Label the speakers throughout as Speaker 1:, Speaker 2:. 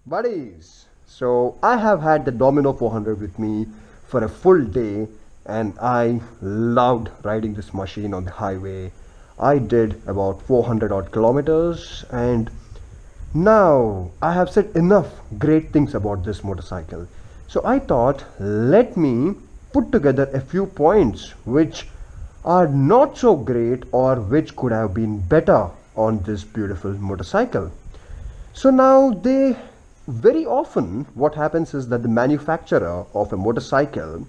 Speaker 1: Buddies, so I have had the Domino 400 with me for a full day and I loved riding this machine on the highway. I did about 400 odd kilometers and now I have said enough great things about this motorcycle. So I thought let me put together a few points which are not so great or which could have been better on this beautiful motorcycle. So now they very often what happens is that the manufacturer of a motorcycle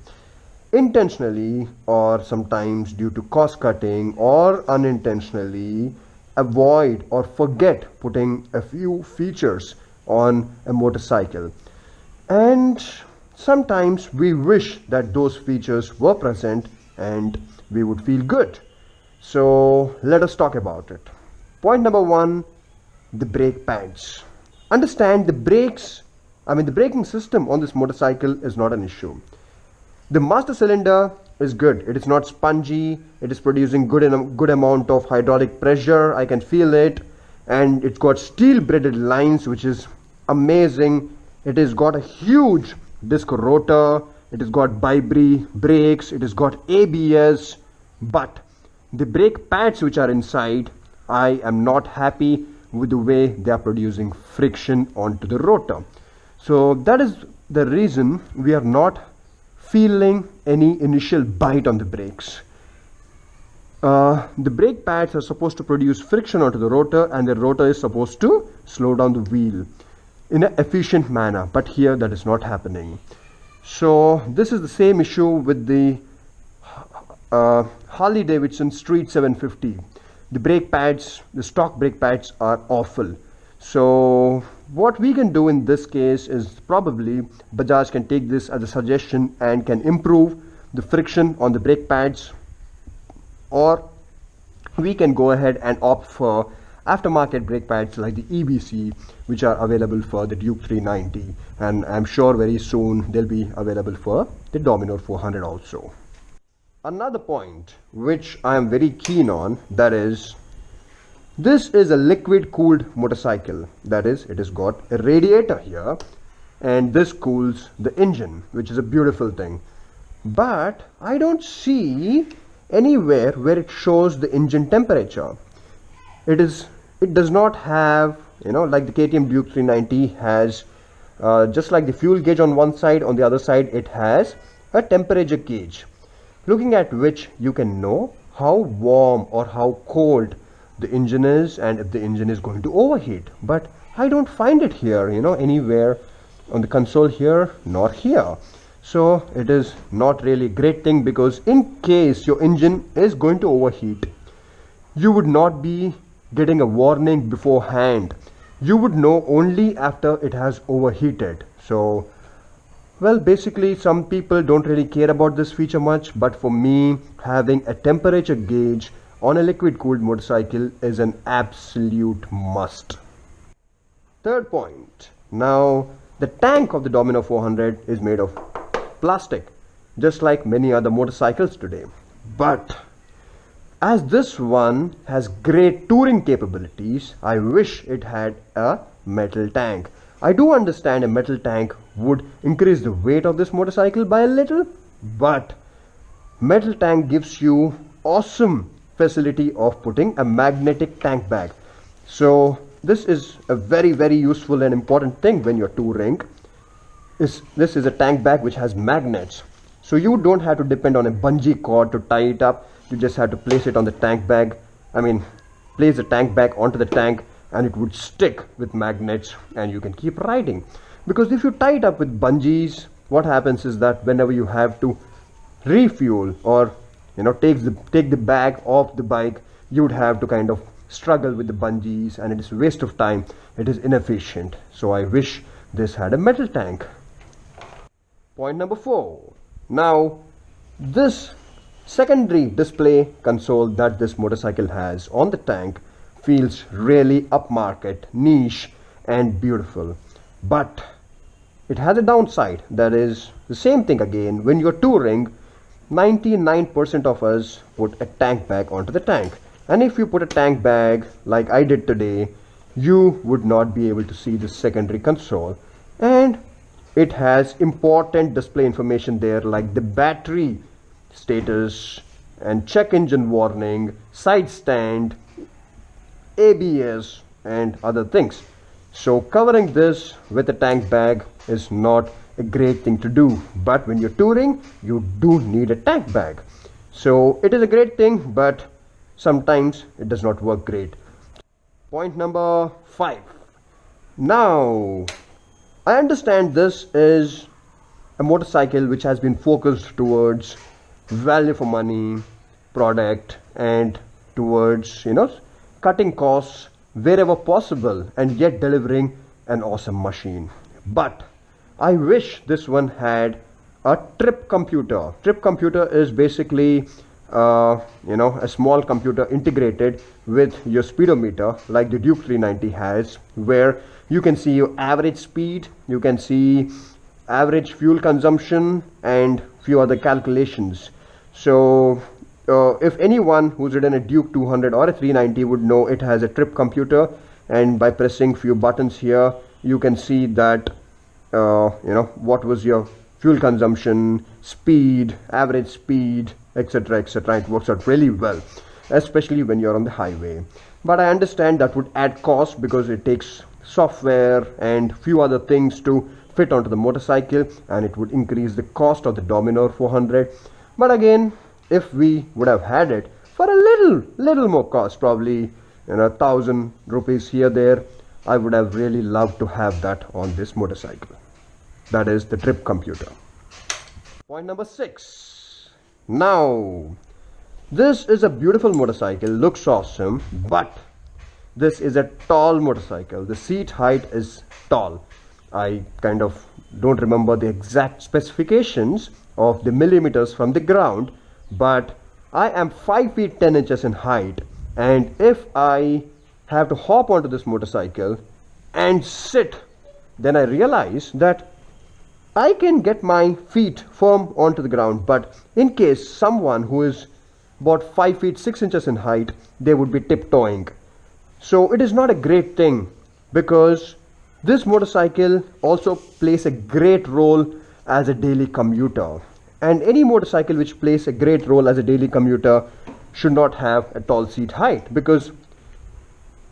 Speaker 1: intentionally or sometimes due to cost cutting or unintentionally avoid or forget putting a few features on a motorcycle, and sometimes we wish that those features were present and we would feel good. So let us talk about it. Point number one, the brake pads. Understand the braking system on this motorcycle is not an issue. The master cylinder is good. It is not spongy. It is producing good amount of hydraulic pressure. I can feel it, and it's got steel braided lines, which is amazing. It has got a huge disc rotor. It has got Vibri brakes. It has got ABS, but the brake pads which are inside, I am not happy with the way they are producing friction onto the rotor. So that is the reason we are not feeling any initial bite on the brakes. The brake pads are supposed to produce friction onto the rotor, and the rotor is supposed to slow down the wheel in an efficient manner, but here that is not happening. So this is the same issue with the Harley Davidson Street 750. The brake pads, the stock brake pads are awful. So what we can do in this case is probably Bajaj can take this as a suggestion and can improve the friction on the brake pads, or we can go ahead and opt for aftermarket brake pads like the EBC, which are available for the Duke 390, and I'm sure very soon they'll be available for the Dominar 400 also. Another point which I am very keen on, that is, this is a liquid cooled motorcycle. That is, it has got a radiator here and this cools the engine, which is a beautiful thing. But I don't see anywhere where it shows the engine temperature. It does not have, like the KTM Duke 390 has just like the fuel gauge on one side, on the other side it has a temperature gauge, looking at which you can know how warm or how cold the engine is and if the engine is going to overheat. But I don't find it here, anywhere on the console here nor here. So it is not really a great thing, because in case your engine is going to overheat, you would not be getting a warning beforehand. You would know only after it has overheated. So well, basically some people don't really care about this feature much, but for me, having a temperature gauge on a liquid cooled motorcycle is an absolute must. Third point. Now, the tank of the Dominar 400 is made of plastic, just like many other motorcycles today. But as this one has great touring capabilities, I wish it had a metal tank. I do understand a metal tank would increase the weight of this motorcycle by a little, but metal tank gives you awesome facility of putting a magnetic tank bag. So this is a very useful and important thing when you're touring. This is a tank bag which has magnets, so you don't have to depend on a bungee cord to tie it up. You just have to place it on the tank bag. Place the tank bag onto the tank and it would stick with magnets and you can keep riding. Because if you tie it up with bungees, what happens is that whenever you have to refuel or take the bag off the bike, you would have to kind of struggle with the bungees, and it is a waste of time. It is inefficient. So I wish this had a metal tank. Point number 4. Now, this secondary display console that this motorcycle has on the tank feels really upmarket, niche and beautiful. But it has a downside. That is the same thing again. When you're touring, 99% of us put a tank bag onto the tank. And if you put a tank bag like I did today, you would not be able to see the secondary console. And it has important display information there like the battery status and check engine warning, side stand, ABS and other things. So covering this with a tank bag is not a great thing to do, but when you're touring you do need a tank bag. So it is a great thing, but sometimes it does not work great. Point number 5. Now I understand this is a motorcycle which has been focused towards value for money product and towards cutting costs wherever possible and yet delivering an awesome machine. But I wish this one had a trip computer. Trip computer is basically a small computer integrated with your speedometer like the Duke 390 has, where you can see your average speed, you can see average fuel consumption and few other calculations. So if anyone who's ridden a Duke 200 or a 390 would know it has a trip computer, and by pressing few buttons here you can see that what was your fuel consumption, speed, average speed, etc, etc. It works out really well, especially when you're on the highway. But I understand that would add cost because it takes software and few other things to fit onto the motorcycle, and it would increase the cost of the Dominar 400. But again, if we would have had it for a little more cost, probably 1,000 rupees here there, I would have really loved to have that on this motorcycle. That is the trip computer. Point number 6. Now this is a beautiful motorcycle, looks awesome, but this is a tall motorcycle. The seat height is tall. I kind of don't remember the exact specifications of the millimeters from the ground, but I am 5 feet 10 inches in height, and if I have to hop onto this motorcycle and sit, then I realize that I can get my feet firm onto the ground, but in case someone who is about 5 feet 6 inches in height, they would be tiptoeing. So it is not a great thing, because this motorcycle also plays a great role as a daily commuter, and any motorcycle which plays a great role as a daily commuter should not have a tall seat height, because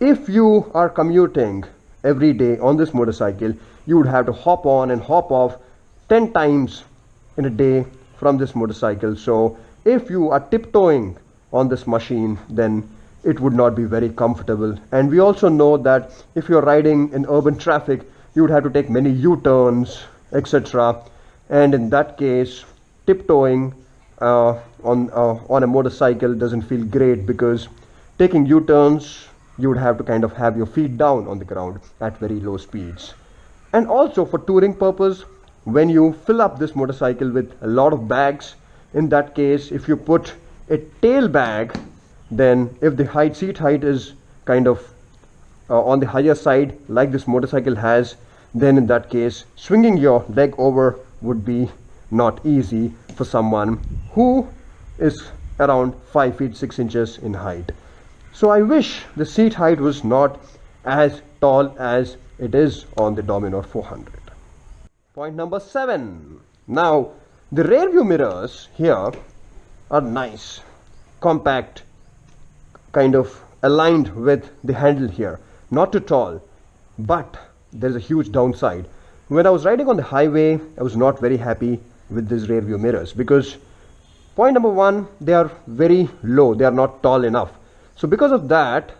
Speaker 1: if you are commuting every day on this motorcycle, you would have to hop on and hop off 10 times in a day from this motorcycle. So if you are tiptoeing on this machine, then it would not be very comfortable. And we also know that if you're riding in urban traffic, you would have to take many U-turns, etc. And in that case, tiptoeing on a motorcycle doesn't feel great, because taking U-turns, you would have to kind of have your feet down on the ground at very low speeds. And also for touring purpose, when you fill up this motorcycle with a lot of bags, in that case, if you put a tail bag, then if the seat height is kind of on the higher side like this motorcycle has, then in that case swinging your leg over would be not easy for someone who is around 5 feet 6 inches in height. So I wish the seat height was not as tall as it is on the Dominar 400. Point number 7. Now the rear view mirrors here are nice, compact, kind of aligned with the handle here, not too tall, but there is a huge downside. When I was riding on the highway, I was not very happy with these rear view mirrors, because point number 1, they are very low, they are not tall enough. So because of that,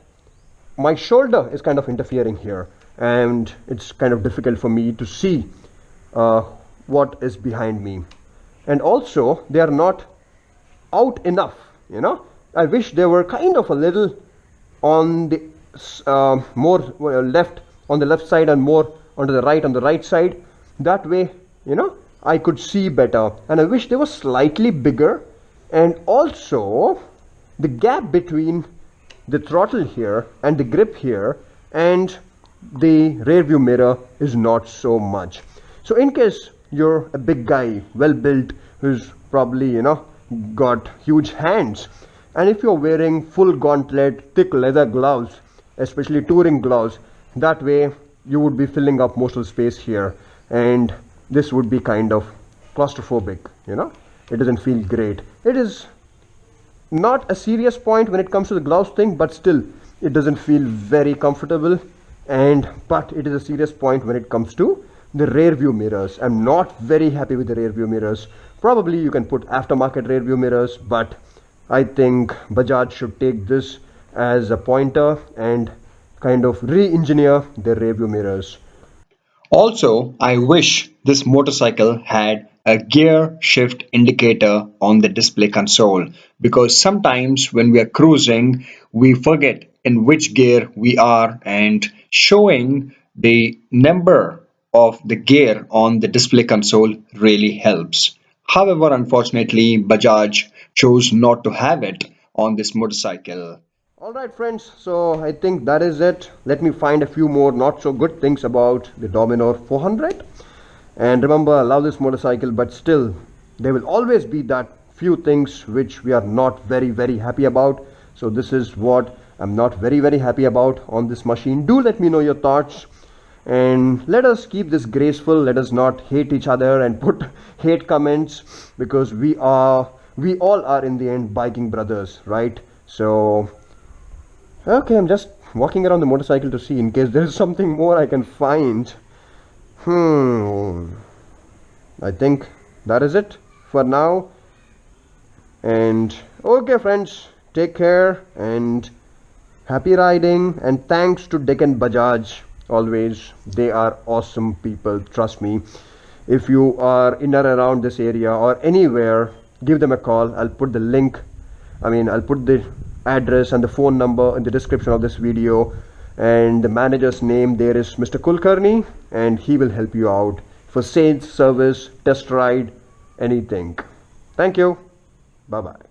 Speaker 1: my shoulder is kind of interfering here, and it's kind of difficult for me to see what is behind me. And also they are not out enough, I wish they were kind of a little on the more left, on the left side, and more onto the right on the right side. That way, I could see better. And I wish they were slightly bigger, and also the gap between the throttle here and the grip here and the rear view mirror is not so much. So in case you're a big guy, well built, who's probably got huge hands, and if you're wearing full gauntlet thick leather gloves, especially touring gloves, That way you would be filling up most of the space here, and this would be kind of claustrophobic, you know. It doesn't feel great. It is not a serious point when it comes to the gloves thing, but still it doesn't feel very comfortable. But it is a serious point when it comes to the rear view mirrors. I'm not very happy with the rear view mirrors. Probably you can put aftermarket rear view mirrors, but I think Bajaj should take this as a pointer and kind of re-engineer their rear view mirrors.
Speaker 2: Also, I wish this motorcycle had a gear shift indicator on the display console, because sometimes when we are cruising, we forget in which gear we are, and showing the number of the gear on the display console really helps. However, unfortunately, Bajaj chose not to have it on this motorcycle.
Speaker 1: Alright friends, so I think that is it. Let me find a few more not so good things about the Dominar 400. And remember, I love this motorcycle, but still there will always be that few things which we are not very happy about. So this is what I'm not very happy about on this machine. Do let me know your thoughts, and let us keep this graceful. Let us not hate each other and put hate comments, because we all are in the end biking brothers, right? So okay, I'm just walking around the motorcycle to see in case there's something more I can find. I think that is it for now. And okay friends, take care and happy riding, and thanks to Deccan Bajaj always. They are awesome people, trust me. If you are in or around this area or anywhere, give them a call. I'll put the link, I'll put the address and the phone number in the description of this video, and the manager's name there is Mr. Kulkarni, and he will help you out for sales, service, test ride, anything. Thank you. Bye bye.